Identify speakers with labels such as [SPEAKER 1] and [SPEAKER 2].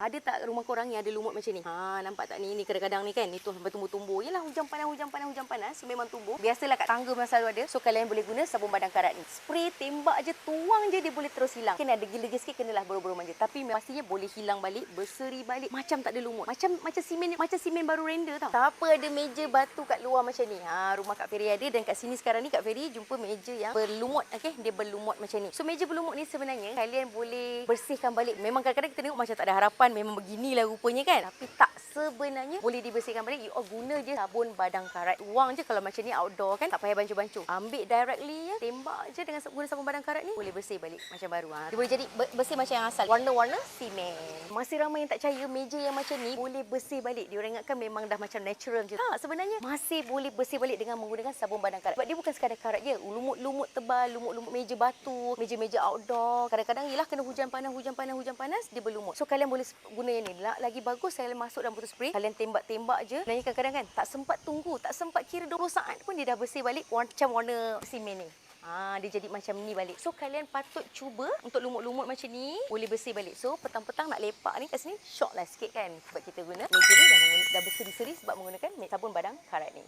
[SPEAKER 1] Ada tak rumah korang yang ada lumut macam ni? Nampak tak ni? Ni kadang-kadang ni kan, ni tu sampai tumbuh-tumbuh. Yalah hujan panas, so memang tumbuh. Biasalah kat tangga memang selalu ada. So kalian boleh guna sabun badang karat ni. Spray, tembak je, tuang je dia boleh terus hilang. Kena ada gila sikit, kenalah boro-boro manja. Tapi pastinya boleh hilang balik, berseri balik. Macam tak ada lumut. Macam simen baru render tau. Tak apa ada meja batu kat luar macam ni. Rumah Kak Ferry ada, dan kat sini sekarang ni Kak Ferry jumpa meja yang berlumut. Okey, dia berlumut macam ni. So meja berlumut ni sebenarnya kalian boleh bersihkan balik. Memang kadang-kadang kita tengok macam tak ada harapan, memang beginilah rupanya kan. Tapi tak, sebenarnya boleh dibersihkan balik. You all guna je sabun badang karat. Tuang je kalau macam ni outdoor kan, tak payah bancuh-bancuh. Ambil directly ya, tembak je dengan guna sabun badang karat ni, boleh bersih balik macam baru. Dia boleh jadi bersih macam yang asal. Warna-warna simen. Masih ramai yang tak percaya meja yang macam ni boleh bersih balik. Diorang ingatkan memang dah macam natural je. Tak, sebenarnya masih boleh bersih balik dengan menggunakan sabun badang karat. Sebab dia bukan sekadar karat je. Lumut-lumut tebal, lumut-lumut meja batu, meja-meja outdoor. Kadang-kadang ialah kena hujan panas, dia berlumut. So kalian boleh guna yang ni. Lagi bagus kalian masuk dalam botol spray, kalian tembak-tembak je. Dan kadang-kadang kan tak sempat tunggu, tak sempat kira 20 saat pun dia dah bersih balik macam warna simen ni. Dia jadi macam ni balik. So kalian patut cuba untuk lumut-lumut macam ni boleh bersih balik. So petang-petang nak lepak ni kat sini, syok lah sikit kan. Sebab kita guna meja ni dah berseri-seri sebab menggunakan sabun badang karat ni.